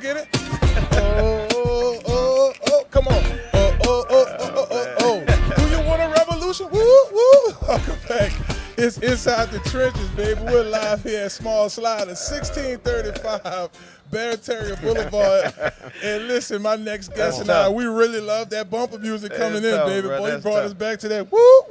get it? Oh, come on. Oh. Do you want a revolution? Woo. Welcome back. It's Inside the Trenches, baby. We're live here at Small Sliders, 1635 Barataria Boulevard. And listen, my next guest and I, we really love that bumper music coming in, baby. Boy, you brought us back to that woo.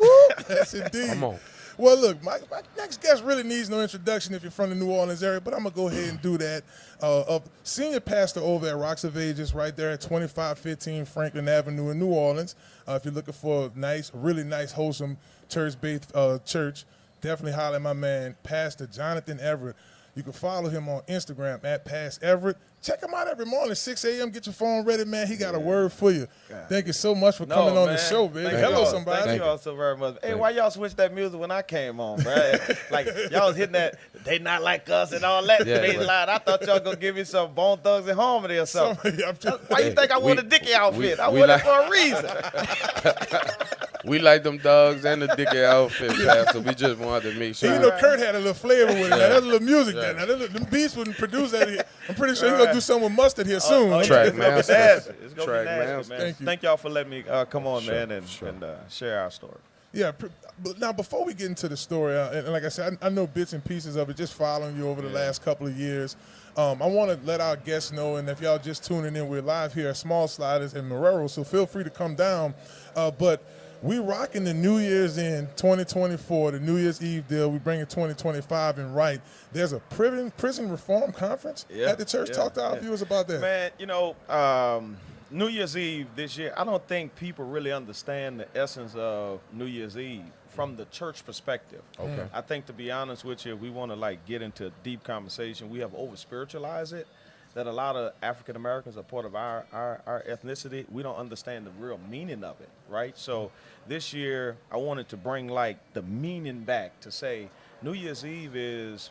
Yes, indeed. Come on. Well, look, my next guest really needs no introduction if you're from the New Orleans area, but I'm going to go ahead and do that. Senior pastor over at Rocks of Ages right there at 2515 Franklin Avenue in New Orleans. If you're looking for a nice, really nice, wholesome church-based church, definitely holler at my man, Pastor Jonathan Everett. You can follow him on Instagram at Past Everett. Check him out every morning, 6 a.m. Get your phone ready, man. He got a word for you. Thank you so much for coming on the show, baby. Hello, somebody. Thank you all so very much. Hey, why y'all switch that music when I came on, bro? Like, y'all was hitting that, they not like us and all that. I thought y'all going to give me some Bone Thugs and Harmony or something. Why you think I wore the Dickie outfit? I wore it for a reason. We like them dogs and the Dickie outfit, Pastor. We just wanted to make sure. You know, Kurt had a little flavor with it. That's a little music there. Now, them beats wouldn't produce that here. I'm pretty sure he's going to do something with mustard here soon. Track master. It's going to be nasty, man. Thank y'all for letting me come on, man, and share our story. Yeah. Now, before we get into the story, and like I said, I know bits and pieces of it, just following you over the last couple of years. I want to let our guests know, and if y'all just tuning in, we're live here at Small Sliders in Marrero, so feel free to come down. But we rocking the New Year's in 2024, the New Year's Eve deal. We bring it 2025 and right. There's a prison reform conference at the church. Talk to our viewers about that. Man, you know, New Year's Eve this year, I don't think people really understand the essence of New Year's Eve from the church perspective. Okay. I think, to be honest with you, we want to like get into a deep conversation. We have over-spiritualized it. That a lot of African Americans are part of our ethnicity. We don't understand the real meaning of it, right? So this year, I wanted to bring like the meaning back to say New Year's Eve is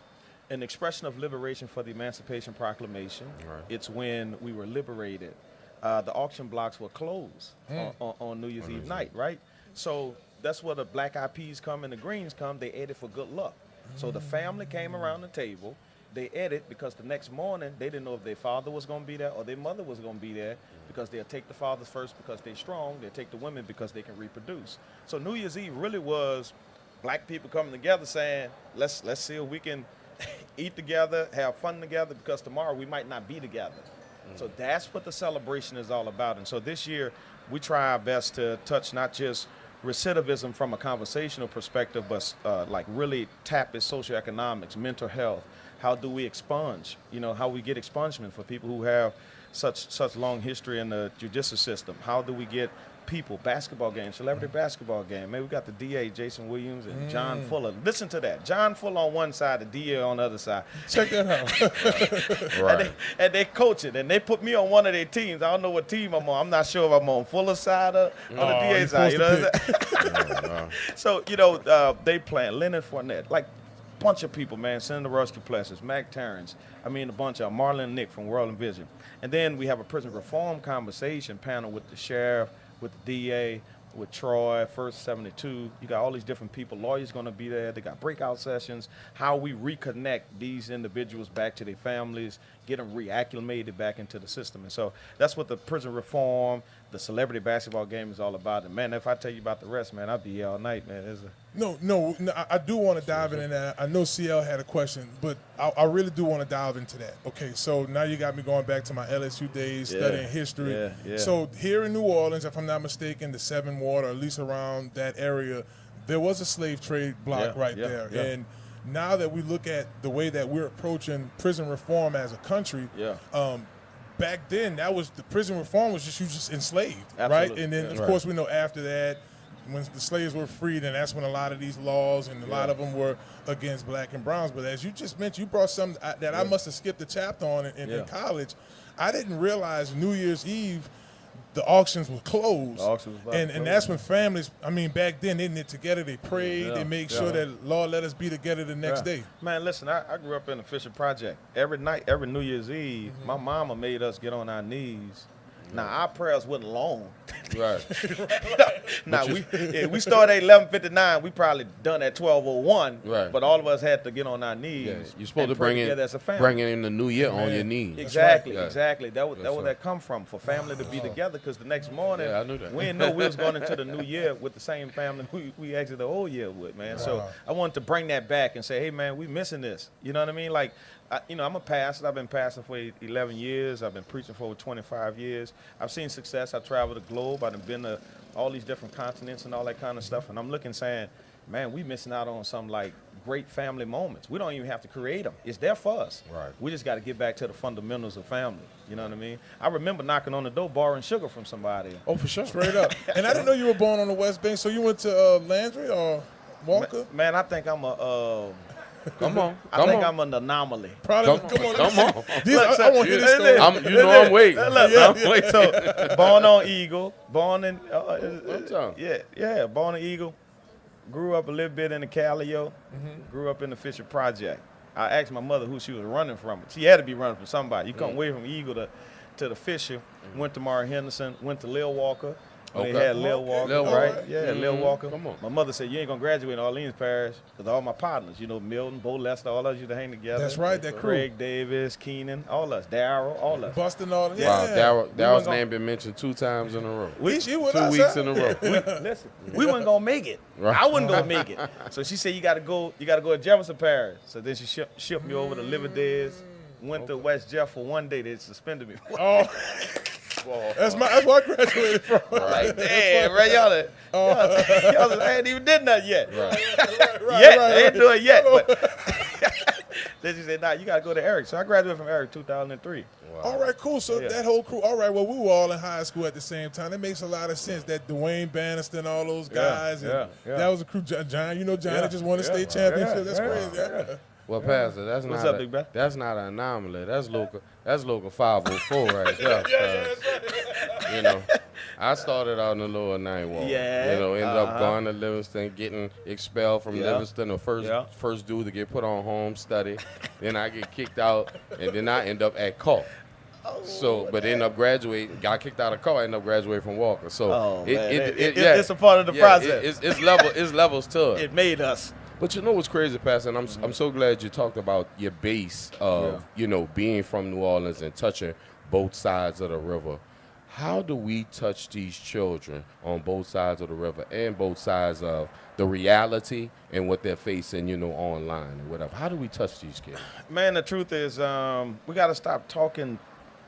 an expression of liberation for the Emancipation Proclamation. Right. It's when we were liberated. The auction blocks were closed on New Year's Eve night, right? So that's where the Black Eyed Peas come and the Greens come. They ate it for good luck. So the family came around the table. They ate it because the next morning they didn't know if their father was going to be there or their mother was going to be there, because they'll take the fathers first because they're strong. They'll take the women because they can reproduce. So New Year's Eve really was black people coming together saying, let's see if we can eat together, have fun together, because tomorrow we might not be together. So that's what the celebration is all about. And so this year we try our best to touch not just recidivism from a conversational perspective, but like really tap at socioeconomics, mental health. How do we expunge? You know, how we get expungement for people who have such long history in the judicial system. How do we get people, basketball games, celebrity basketball game? Man, we got the DA, Jason Williams, and John Fuller. Listen to that. John Fuller on one side, the DA on the other side. Check that out. Right. And they coach it, and they put me on one of their teams. I don't know what team I'm on. I'm not sure if I'm on Fuller's side or the DA side. You know what I'm saying? So, you know, they playing Leonard Fournette. Like, bunch of people, man. Senator Rush Duplessis, Mac Terrence. I mean, a bunch of Marlin Nick from World and Vision. And then we have a prison reform conversation panel with the sheriff, with the DA, with Troy, First 72. You got all these different people. Lawyers going to be there. They got breakout sessions. How we reconnect these individuals back to their families, get them reacclimated back into the system. And so that's what the prison reform, the celebrity basketball game is all about. And, man, if I tell you about the rest, man, I'll be here all night, man. No, I do want to dive into that. I know CL had a question, but I really do want to dive into that. Okay, so now you got me going back to my LSU days, studying history. Yeah. So here in New Orleans, if I'm not mistaken, the 7th Ward, or at least around that area, there was a slave trade block there. Yeah. And now that we look at the way that we're approaching prison reform as a country, back then that was the prison reform was just you just enslaved, right? And then of course we know after that, when the slaves were freed, and that's when a lot of these laws and a lot of them were against black and browns. But as you just mentioned, you brought something that I must have skipped a chapter on in college. I didn't realize New Year's Eve the auctions were closed. And that's when families, I mean, back then they knit together, they prayed, they made sure that Lord let us be together the next day. Man, listen, I grew up in a Fisher Project. Every night, every New Year's Eve, my mama made us get on our knees Now, our prayers wasn't long. Right. Now, we started at 11:59. We probably done at 12:01. Right. But all of us had to get on our knees. Yeah, you're supposed to pray bring together as a family. bringing in the new year on your knees. Exactly, right. exactly. That was right. that come from, for family to be together, because the next morning, Yeah, I knew that. we didn't know we was going into the new year with the same family we exited the old year with, man. So I wanted to bring that back and say, hey, man, we missing this. You know what I mean? Like, I'm a pastor. I've been pastoring for 11 years. I've been preaching for over 25 years. I've seen success. I traveled the globe. I've been to all these different continents and all that kind of stuff. And I'm looking saying, man, we missing out on some, like, great family moments. We don't even have to create them. It's there for us. Right. We just got to get back to the fundamentals of family. You know what I mean? I remember knocking on the door, borrowing sugar from somebody. Oh, for sure. Straight up. And I didn't know you were born on the West Bank, so you went to Landry or Walker? Man, I think I'm a... Come on. I think I'm an anomaly. Probably. Come on. I want to hear this story. I'm waiting. I'm waiting. So, born on Eagle, born in, born in Eagle, grew up a little bit in the Callio, grew up in the Fisher Project. I asked my mother who she was running from. She had to be running from somebody. You come away from Eagle to the Fisher, went to Mara Henderson, went to Lil Walker. They had Lil Walker, right? Yeah, Lil Walker. Come on. My mother said, you ain't going to graduate in Orleans Parish, because all my partners, Milton, Bo Lester, all of us used to hang together. That's right, that crew. Craig Davis, Keenan, all us, Darryl, all us. Busting all that. Wow, Darryl's name been mentioned 2 times in a row. 2 weeks in a row. Listen, we wasn't gonna make it. Right. I wasn't gonna make it. So she said, you gotta go to Jefferson Parish. So then she shipped me over to Liverdez. Went to West Jeff for 1 day. They suspended me. Oh. That's where I graduated from. Like, damn, right, y'all ain't even did nothing yet. Right. I ain't do it yet. But then she said, nah, you got to go to Eric. So I graduated from Eric 2003. Wow. All right, cool. So that whole crew, all right, well, we were all in high school at the same time. It makes a lot of sense that Dwayne Bannister and all those guys. That was a crew. John, John that just won the state championship. That's crazy. Well, Pastor, that's not an anomaly. That's local 504 right there. I started out in the lower ninth ward. Ended up going to Livingston, getting expelled from Livingston, the first dude to get put on home study. Then I get kicked out, and then I end up at Call. But ended up graduating, got kicked out of Call, ended up graduating from Walker. So it's a part of the process. It's levels to it. It made us. But you know what's crazy, Pastor, and I'm so glad you talked about your base of, being from New Orleans and touching both sides of the river. How do we touch these children on both sides of the river and both sides of the reality and what they're facing, online and whatever? How do we touch these kids? Man, the truth is we got to stop talking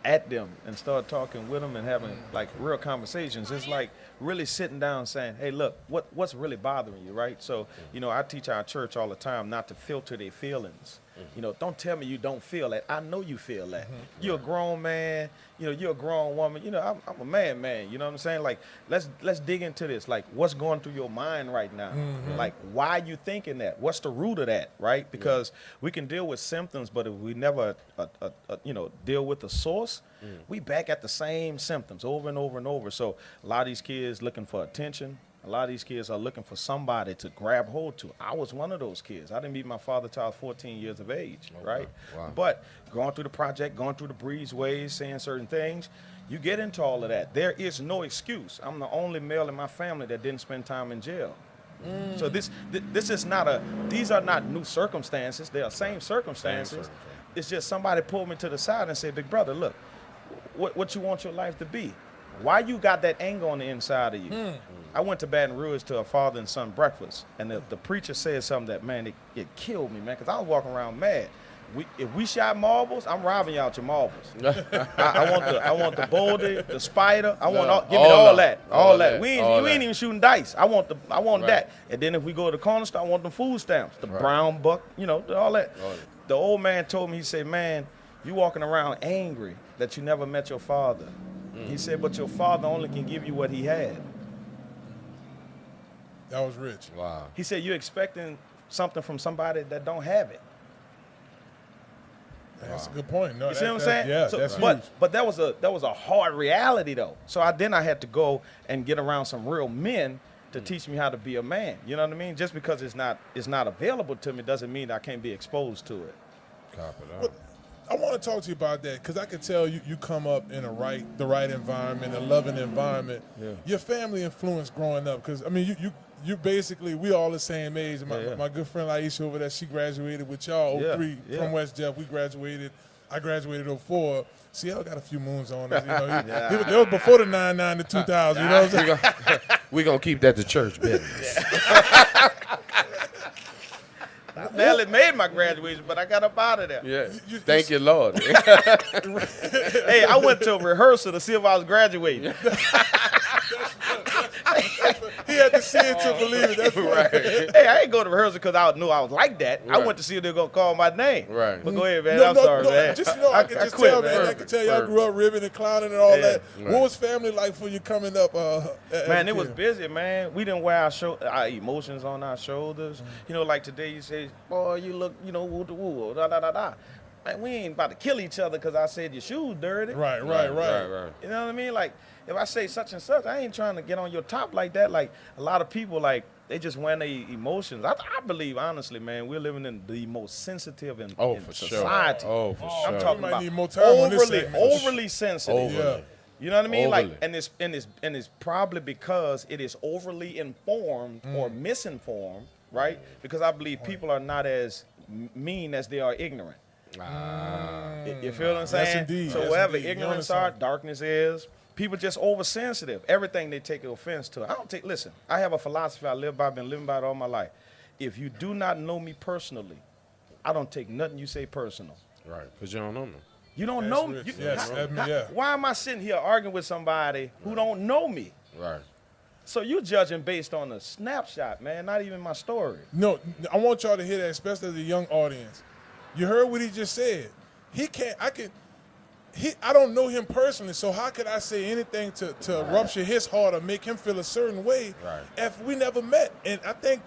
at them and start talking with them and having like real conversations. It's like really sitting down saying, hey, look, what's really bothering you, right? So, I teach our church all the time not to filter their feelings. Don't tell me you don't feel that. I know you feel that. You're a grown man. You're a grown woman. I'm a man. You know what I'm saying? Like, let's dig into this. Like, what's going through your mind right now? Like, why are you thinking that? What's the root of that, right? Because we can deal with symptoms, but if we never, deal with the source, we back at the same symptoms over and over and over. So a lot of these kids looking for attention. A lot of these kids are looking for somebody to grab hold to. I was one of those kids. I didn't meet my father till I was 14 years of age, right? Wow. But going through the project, going through the breezeways, saying certain things, you get into all of that. There is no excuse. I'm the only male in my family that didn't spend time in jail. So this is not these are not new circumstances. They are same circumstances. It's just somebody pulled me to the side and said, big brother, look, what you want your life to be? Why you got that anger on the inside of you? I went to Baton Rouge to a father and son breakfast, and the preacher said something that, man, it killed me, man, because I was walking around mad. If we shot marbles, I'm robbing you out your marbles. I want the boulder, the spider. Give me all that. We ain't even shooting dice. I want that. And then if we go to the corner store, I want the food stamps, the brown buck, all that. The old man told me, he said, man, you walking around angry that you never met your father. He said, but your father only can give you what he had. That was rich. Wow. He said, you're expecting something from somebody that don't have it. That's a good point. No, you see what I'm saying? Yeah, that's huge. But that was a hard reality though. So I had to go and get around some real men to teach me how to be a man. You know what I mean? Just because it's not available to me doesn't mean I can't be exposed to it. Copy that. I want to talk to you about that because I can tell you come up in the right environment, a loving environment. Yeah. Your family influence growing up, because I mean you basically, we all the same age. My good friend Aisha over there, she graduated with y'all 03 from West Jeff. I graduated 04. CL got a few moons on us. You know, that was before the 99 to 2000. You know what I'm saying? We're going to keep that to church business. I barely made my graduation, but I got up out of there. Yeah. Thank you, Lord. Hey, I went to a rehearsal to see if I was graduating. He had to see it to believe it. That's right. Hey, I ain't go to rehearsal because I knew I was like that. Right. I went to see if they were going to call my name. Right. But go ahead, man. I'm sorry, man. Just, I can just tell, man. I can tell y'all grew up ribbing and clowning and all that. Right. What was family like for you coming up? Man, it was busy, man. We didn't wear our emotions on our shoulders. Mm-hmm. You know, like today you say, boy, you look, woo-da-woo, da-da-da-da. Man, we ain't about to kill each other because I said your shoes dirty. Right. You know what I mean? Like, if I say such and such, I ain't trying to get on your top like that. Like, a lot of people, like, they just wear their emotions. I believe, honestly, man, we're living in the most sensitive in society. Sure. Oh, for sure. I'm talking about need more time overly sensitive. Overly. Yeah. You know what I mean? Overly. Like, and it's probably because it is overly informed or misinformed, right? Because I believe people are not as mean as they are ignorant. You feel what I'm saying? Yes, indeed. So wherever ignorance are, darkness is. People just oversensitive. Everything they take offense to. Listen, I have a philosophy I live by, I've been living by it all my life. If you do not know me personally, I don't take nothing you say personal. Right, because you don't know me. You don't know me. Why am I sitting here arguing with somebody who don't know me? Right. So you judging based on a snapshot, man, not even my story. No, I want y'all to hear that, especially the young audience. You heard what he just said. I don't know him personally, so how could I say anything to rupture his heart or make him feel a certain way if we never met? And I think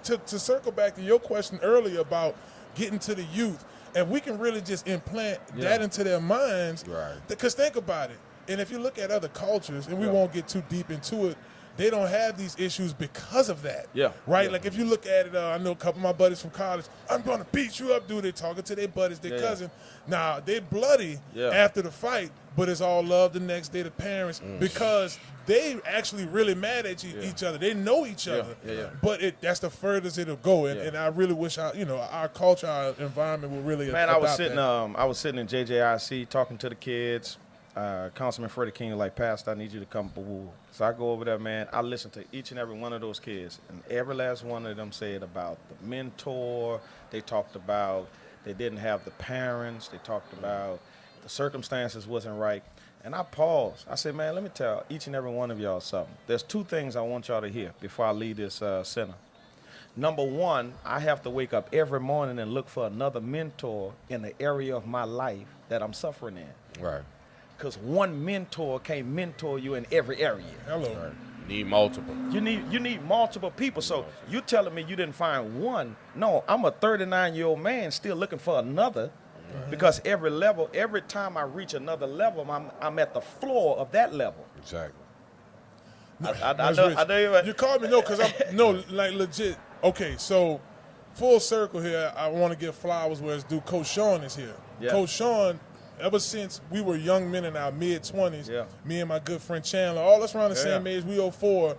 to circle back to your question earlier about getting to the youth, and we can really just implant that into their minds. Right. Because think about it. And if you look at other cultures, and we won't get too deep into it, they don't have these issues because of that. Yeah. Right? Yeah. Like if you look at it, I know a couple of my buddies from college, I'm going to beat you up, dude. They're talking to their buddies, their cousin. Now, they bloody after the fight, but it's all love the next day to parents because they actually really mad at each other. They know each other. But that's the furthest it'll go. And I really wish our culture, our environment will really I was sitting in JJIC talking to the kids. Councilman Freddie King was like, Pastor, I need you to come. So I go over there, man. I listen to each and every one of those kids, and every last one of them said about the mentor. They talked about they didn't have the parents. They talked about the circumstances wasn't right. And I paused. I said, man, let me tell each and every one of y'all something. There's two things I want y'all to hear before I leave this center. Number one, I have to wake up every morning and look for another mentor in the area of my life that I'm suffering in. Right. Because one mentor can't mentor you in every area. Hello. Right. Need multiple. You need multiple people. So you telling me you didn't find one? No, I'm a 39-year-old man still looking for another. Because every time I reach another level, I'm at the floor of that level. Exactly. I know you called me because like legit. Okay, so full circle here. I want to give flowers where it's due. Coach Sean is here. Yeah. Coach Sean. Ever since we were young men in our mid-20s, me and my good friend Chandler, all us around the same age, we 04,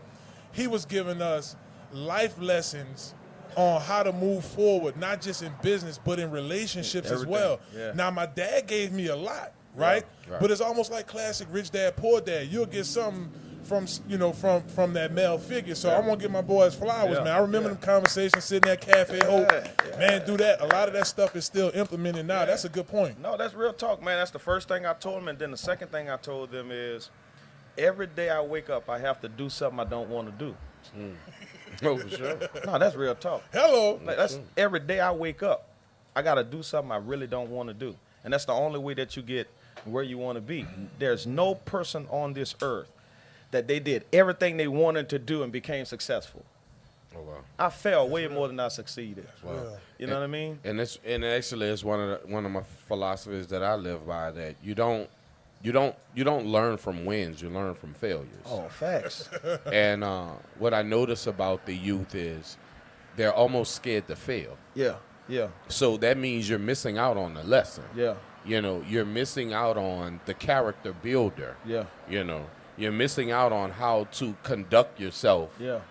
he was giving us life lessons on how to move forward, not just in business, but in relationships as well. Yeah. Now, my dad gave me a lot, right? But it's almost like classic Rich Dad, Poor Dad. You'll get something from that male figure. So I want to give my boys flowers, man. I remember them conversations sitting at Cafe Hope. Man, do that. A lot of that stuff is still implemented now. That's a good point. No, that's real talk, man. That's the first thing I told them. And then the second thing I told them is every day I wake up, I have to do something I don't want to do. Oh, for sure. No, that's real talk. Hello. That's every day I wake up, I got to do something I really don't want to do. And that's the only way that you get where you want to be. There's no person on this earth that they did everything they wanted to do and became successful. Oh, wow. I failed way more than I succeeded. Wow. You know what I mean? And actually it's one of my philosophies that I live by, that you don't learn from wins, you learn from failures. Oh, facts. And what I notice about the youth is they're almost scared to fail. Yeah. So that means you're missing out on the lesson. Yeah. you know, you're missing out on the character builder. Yeah. You know, you're missing out on how to conduct yourself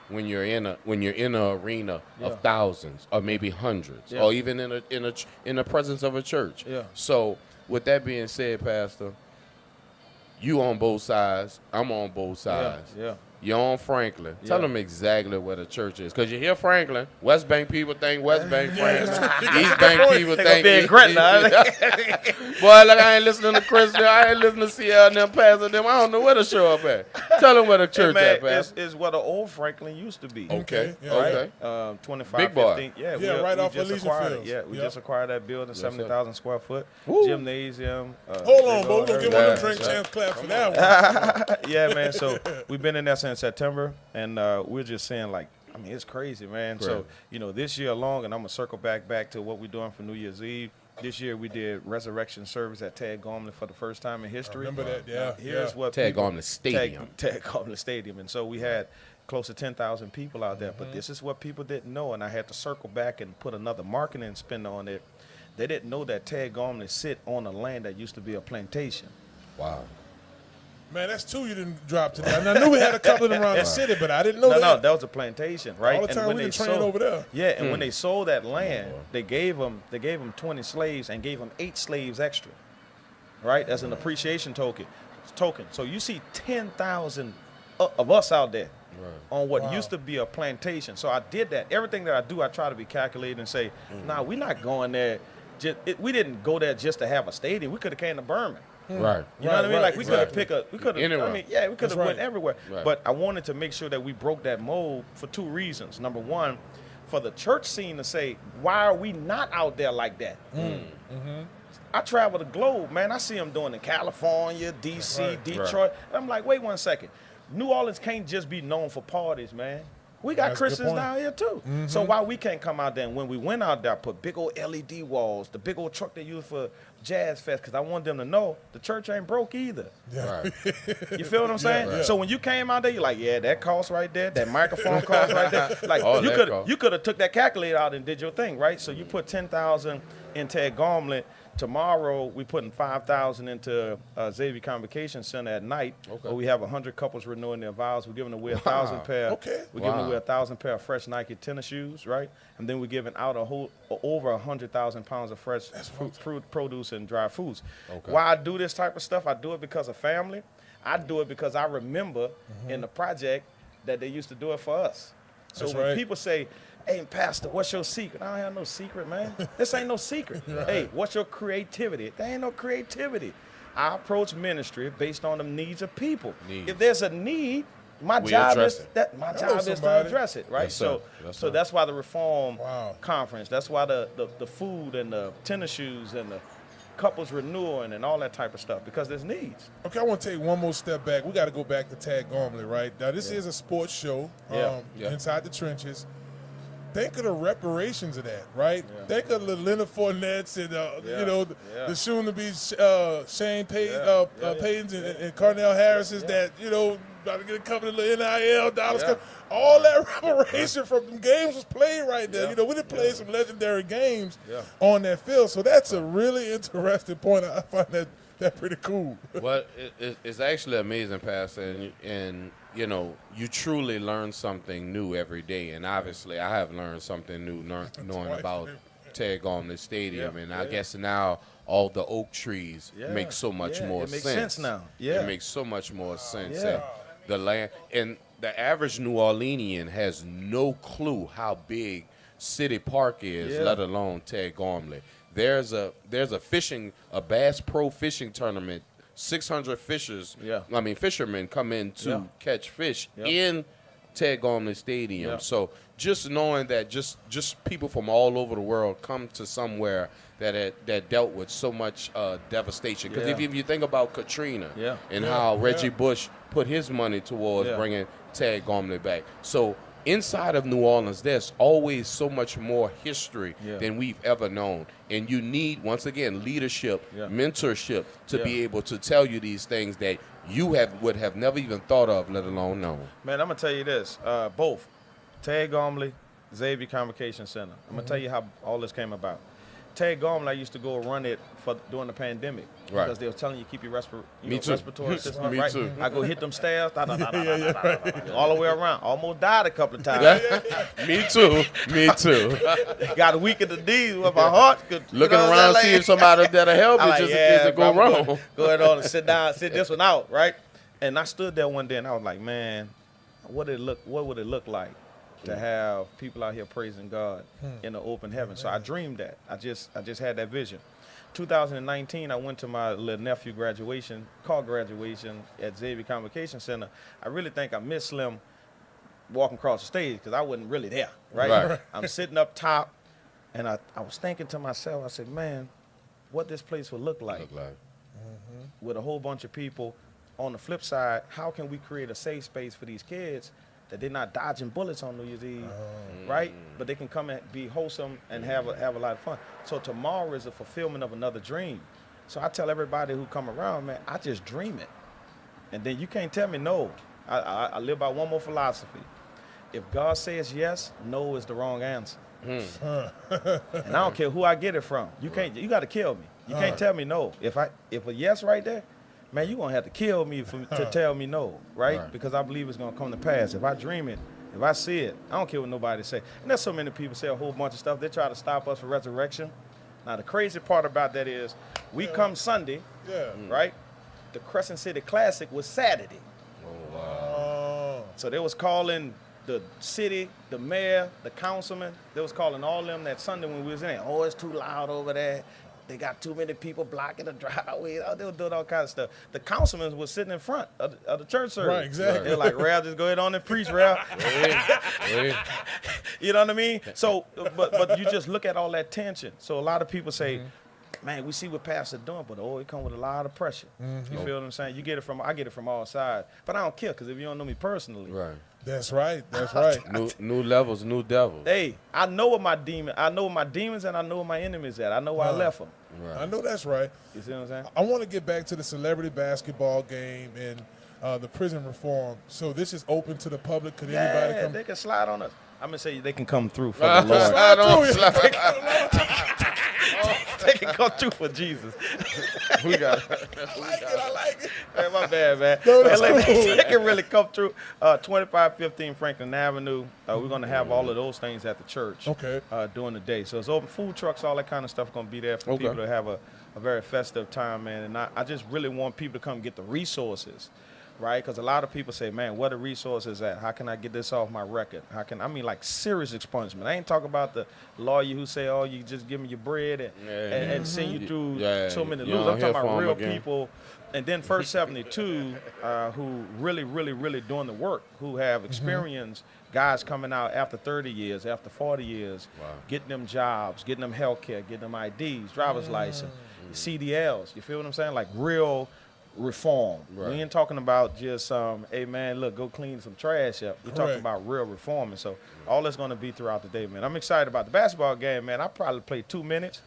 when you're in an arena of thousands or maybe hundreds or even in the presence of a church. Yeah. So with that being said, Pastor, you on both sides, I'm on both sides. Yeah. You're on Franklin. Tell them exactly where the church is. Because you hear Franklin, West Bank people think West Bank Franklin. East Bank people think East Gretna. Boy, like I ain't listening to Chris, I ain't listening to CL and them, Pastor them. I don't know where to show up at. Tell them where the church at, Pastor. It's where the old Franklin used to be. Okay. Right? 25, Big boy. 15. Yeah, right we off just Elysian acquired Fields. it. Yeah, we just acquired that building, 70,000 square foot. Woo. Gymnasium. Hold on, bro. We're going to give one of them drink champs clap for that one. Yeah, man. So we've been in there since September. And we're just saying, like, I mean, it's crazy, man. Correct. So, you know, this year alone, and I'm going to circle back to what we're doing for New Year's Eve. This year we did resurrection service at Ted Gomlin for the first time in history. I remember that, yeah. Here's what Ted Gomlin Stadium. Ted Gomlin Stadium. And so we had close to 10,000 people out there. But this is what people didn't know, and I had to circle back and put another marketing spin on it. They didn't know that Ted Gomlin sit on a land that used to be a plantation. Wow. Man, that's two you didn't drop today. And I knew we had a couple of them around the city, but I didn't know that. No, that was a plantation, right? All the time we didn't train over there. Yeah, and when they sold that land, they gave them 20 slaves and gave them 8 slaves extra, right? As an appreciation token. So you see 10,000 of us out there on what used to be a plantation. So I did that. Everything that I do, I try to be calculated and say, nah, we're not going there. We didn't go there just to have a stadium. We could have came to Berman. Right. You know what I mean? Like we could have we could have, Anywhere. I mean, yeah, we could have went right. everywhere. Right. But I wanted to make sure that we broke that mold for 2 reasons. Number one, for the church scene to say, why are we not out there like that? I travel the globe, man. I see them doing it in California, D.C., Detroit. And I'm like, wait 1 second. New Orleans can't just be known for parties, man. We got Christians down here, too. So why we can't come out there? And when we went out there, I put big old LED walls, the big old truck they use for Jazz Fest, because I want them to know the church ain't broke either. Yeah. Right. You feel what I'm saying? Right. So when you came out there, you're like, yeah, that cost right there, that microphone cost right there. Like you could have took that calculator out and did your thing, right? So you put 10,000 in Ted Gomlin. Tomorrow we putting 5,000 into Xavier Convocation Center at night. Where we have 100 couples renewing their vows. We're giving away 1,000 pair. We're giving away 1,000 pair of fresh Nike tennis shoes, right? And then we're giving out over 100,000 pounds of fresh fruit, produce, and dry foods. Why I do this type of stuff? I do it because of family. I do it because I remember in the project that they used to do it for us. So when people say, hey, Pastor, what's your secret? I don't have no secret, man. This ain't no secret. Hey, what's your creativity? There ain't no creativity. I approach ministry based on the needs of people. If there's a need, my job is to address it, right? So that's why the Reform Conference, that's why the food and the tennis shoes and the couples renewing and all that type of stuff, because there's needs. Okay, I want to take one more step back. We got to go back to Ted Gomlin, right? Now, this is a sports show inside the trenches. Think of the reparations of that, right? Think of the Leonard Fournettes and, the soon-to-be Shane Paytons and Cornell Harris's that, about to get a couple of NIL dollars. All that reparation from the games was played right there. We done played some legendary games on that field. So that's a really interesting point. I find that pretty cool. Well, it's actually amazing, Pastor, and you truly learn something new every day. And obviously, I have learned something new knowing about Ted Gomlin Stadium. And I guess now all the oak trees make so much more sense. It makes sense now. It makes so much more sense. And the land and the average New Orleanian has no clue how big City Park is, let alone Ted Gomlin. There's a Bass Pro fishing tournament. 600 fishermen come in to catch fish in Ted Gomlin Stadium. So just knowing that just people from all over the world come to somewhere that dealt with so much devastation. Because if you think about Katrina and how Reggie Bush put his money towards bringing Ted Gomlin back. So inside of New Orleans, there's always so much more history than we've ever known. And you need, once again, leadership, mentorship to be able to tell you these things that you would have never even thought of, let alone known. Man, I'm going to tell you this. Both Ted Gomlin, Xavier Convocation Center. I'm going to tell you how all this came about. Ted Garmin, I used to go run it during the pandemic. Right. Because they were telling you keep your Me too. respiratory system Me right. too. I go hit them stairs, all the way around. Almost died a couple of times. Me too. Me too. Got a weak at the knees with my heart. Looking around, see if somebody that'll help you like, just in case it go wrong. Go ahead on and sit down, sit this one out, right? And I stood there one day and I was like, man, what would it look like to have people out here praising God in the open heaven? So I dreamed that. I just had that vision. 2019, I went to my little nephew graduation at Xavier Convocation Center. I really think I missed Slim walking across the stage because I wasn't really there, right? I'm sitting up top, and I was thinking to myself, I said, man, what this place would look like with a whole bunch of people. On the flip side, how can we create a safe space for these kids that they're not dodging bullets on New Year's Eve, right? But they can come and be wholesome and have a lot of fun. So tomorrow is a fulfillment of another dream. So I tell everybody who come around, man, I just dream it. And then you can't tell me no. I live by one more philosophy. If God says yes, no is the wrong answer. And I don't care who I get it from. You got to kill me. You can't tell me no. If a yes right there, man, you're going to have to kill me to tell me no, right? Because I believe it's going to come to pass. If I dream it, if I see it, I don't care what nobody say. And there's so many people say a whole bunch of stuff. They try to stop us from resurrection. Now, the crazy part about that is we come Sunday, right? The Crescent City Classic was Saturday. Oh, wow. So they was calling the city, the mayor, the councilman. They was calling all them that Sunday when we was in there. Oh, it's too loud over there. They got too many people blocking the driveway. They were doing all kinds of stuff. The councilmen was sitting in front of the church service. Right, exactly. They're like, Rev, just go ahead on and preach, Rev. You know what I mean? So, but you just look at all that tension. So a lot of people say, man, we see what Pastor's doing, but it come with a lot of pressure. You feel what I'm saying? I get it from all sides. But I don't care, because if you don't know me personally. Right. That's right. That's right. New levels, new devils. Hey, I know what my demons, and I know where my enemies at. I know where I left them. Right. I know that's right. You see what I'm saying? I want to get back to the celebrity basketball game and the prison reform. So this is open to the public. Could anybody come? They can slide on us. I'm going to say they can come through for the Lord. Slide on. They can come through for Jesus. We got I like it. Man, my bad, man. No, that's They can really come through. 2515 Franklin Avenue. We're going to have all of those things at the church during the day. So it's open. Food trucks, all that kind of stuff going to be there for people to have a very festive time, man. And I just really want people to come get the resources. Right, because a lot of people say, "Man, what are resources at? How can I get this off my record? Like serious expungement? I ain't talking about the lawyer who say, "Oh, you just give me your bread and send you through so many loops." I'm talking about real people, and then First 72 who really doing the work, who have experience. Guys coming out after 30 years, after 40 years, getting them jobs, getting them health care, getting them IDs, driver's license, CDLs. You feel what I'm saying? Like real reform. We ain't talking about just hey man, look, go clean some trash up. We're talking about real reform. And so all that's going to be throughout the day, man. I'm excited about the basketball game, man. I probably play 2 minutes,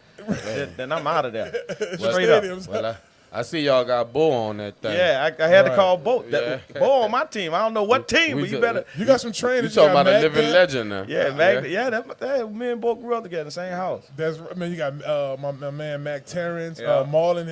then I'm out of there. Straight up. Well, I see y'all got Bo on that thing. Yeah, I had to call Bo. Bo on my team. I don't know what team, but you better. You got some trainers. You talking about a living legend now. Yeah, Mac. Yeah, that me and Bo grew up together in the same house. That's man. You got my man Mac Terrence, Marlin.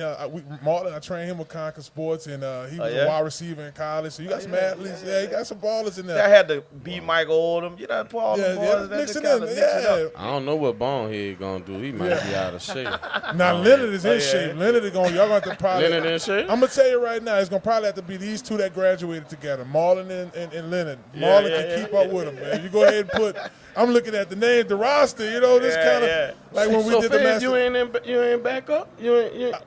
Marlin, I trained him with Concord Sports, and he was a wide receiver in college. So you got some athletes. Yeah, you got some ballers in there. I had to beat Michael Oldham. You know, Paul. Mixing in. I don't know what Bonehead gonna do. He might be out of shape. Now Leonard is in shape. Leonard is going. Y'all going to probably. Leonard in shape. I'm gonna tell you right now, it's gonna probably have to be these two that graduated together, Marlin and Leonard. Marlin can keep up with them, man. You go ahead and put. I'm looking at the name, the roster. You know, this kind of like when we did the master. You ain't back up. You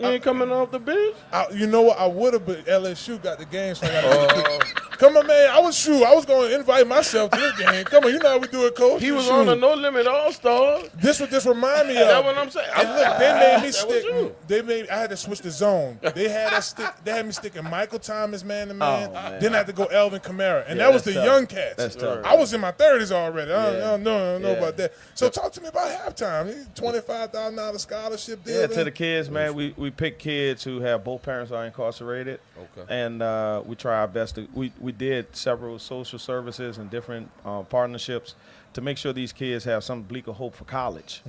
ain't coming off the bench. You know what? I would have, but LSU got the game, so I got to come on, man. I was going to invite myself to this game. Come on, you know how we do it, Coach. He was on a No Limit All-Star. This what this remind me of. That's what I'm saying. And look, they made me stick. I had to switch the zone. They had me sticking Michael Thomas man to man. Then I had to go Elvin Kamara, and that was the young cats. That's tough. I was in my 30s already. I don't know about that. So talk to me about halftime. $25,000 scholarship deal. Yeah, to the kids, man. We pick kids who have both parents are incarcerated. Okay. And we try our best to. We did several social services and different partnerships to make sure these kids have some bleak of hope for college.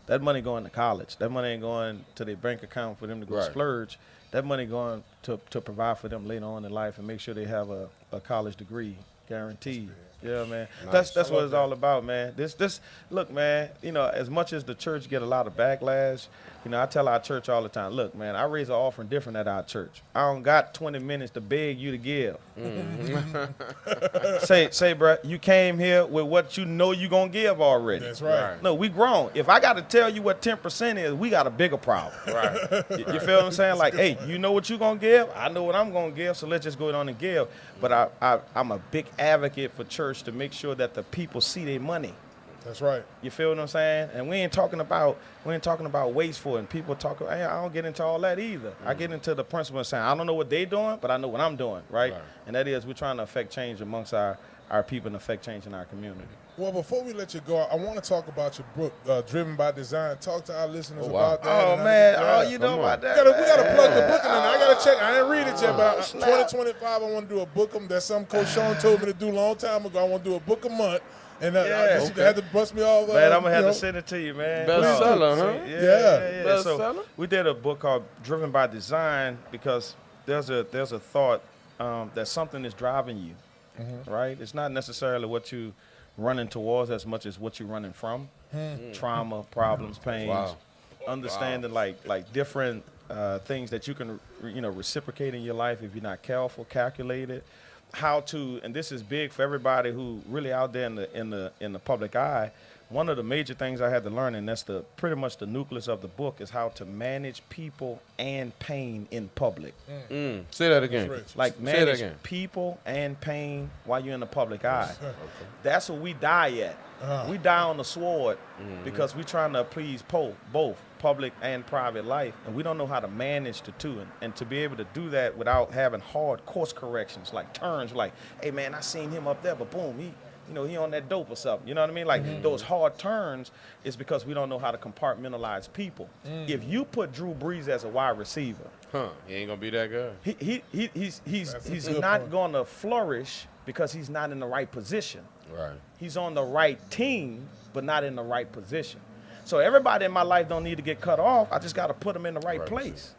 That money going to college. That money ain't going to their bank account for them to go splurge. That money going to provide for them later on in life and make sure they have a college degree guaranteed. Yeah, man. Nice. That's what it's all about, man. This look, man, you know, as much as the church get a lot of backlash, you know, I tell our church all the time, look, man, I raise an offering different at our church. I don't got 20 minutes to beg you to give. Say, bro, you came here with what you know you going to give already. That's right. No, we grown. If I got to tell you what 10% is, we got a bigger problem. Right. You feel what I'm saying? Like, hey, you know what you going to give? I know what I'm going to give, so let's just go on and give. But I'm a big advocate for church to make sure that the people see their money. That's right. You feel what I'm saying? And we ain't talking about wasteful, and people talk. I don't get into all that either. I get into the principle of saying I don't know what they doing, but I know what I'm doing, right? And that is we're trying to affect change amongst our people and affect change in our community. Well, before we let you go, I want to talk about your book, Driven by Design. Talk to our listeners about that. Oh, man. You know about that. We got to plug the book in there. I got to check. I didn't read it yet, but 2025, I want to do a book. That's something Coach Sean told me to do a long time ago. I want to do a book a month. And I guess you had to bust me off. Man, I'm going to have to send it to you, man. Bestseller, huh? Yeah. Bestseller? So we did a book called Driven by Design because there's a thought that something is driving you, right? It's not necessarily what you running towards as much as what you're running from. Trauma, problems, pains, understanding like different things that you can reciprocate in your life if you're not careful, calculated. How to, and this is big for everybody who really out there in the public eye. One of the major things I had to learn, and that's pretty much the nucleus of the book, is how to manage people and pain in public. Say that again. Like manage people and pain while you're in the public eye. That's what we die at. We die on the sword because we're trying to please both public and private life, and we don't know how to manage the two. And to be able to do that without having hard course corrections, like turns, like, hey man, I seen him up there, but boom, he on that dope or something. You know what I mean? Like those hard turns is because we don't know how to compartmentalize people. If you put Drew Brees as a wide receiver, he ain't gonna be that good. He's not gonna flourish because he's not in the right position. Right. He's on the right team, but not in the right position. So everybody in my life don't need to get cut off. I just got to put them in the right place.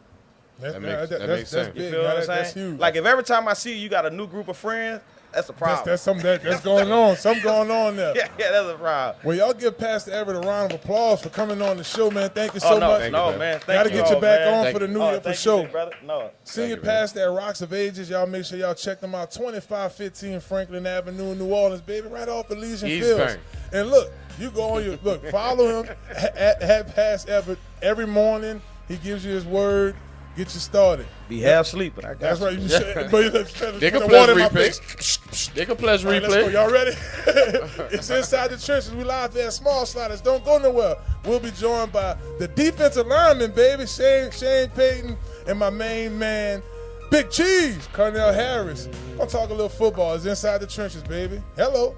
That makes sense. You feel what I'm saying? That's huge. Like if every time I see you got a new group of friends, that's a problem. That's something that's going on. Something going on there. Yeah, that's a problem. Well, y'all give Pastor Everett a round of applause for coming on the show, man. Thank you so much. Man. Got to get you back on for the new year for sure. No. Senior pastor at Rocks of Ages. Y'all make sure y'all check them out. 2515 Franklin Avenue in New Orleans, baby. Right off Elysian Fields. And look, you go on your look. Follow him at Pastor Everett every morning. He gives you his word. Get you started. Be half asleep, but I got That's you. right. You should. They can pledge replay. They can pledge replay. Let's go. Y'all ready? It's Inside the Trenches. We live there at Small Sliders. Don't go nowhere. We'll be joined by the defensive lineman, baby, Shane Payton, and my main man, Big Cheese, Cornell Harris. Gonna talk a little football. It's Inside the Trenches, baby. Hello.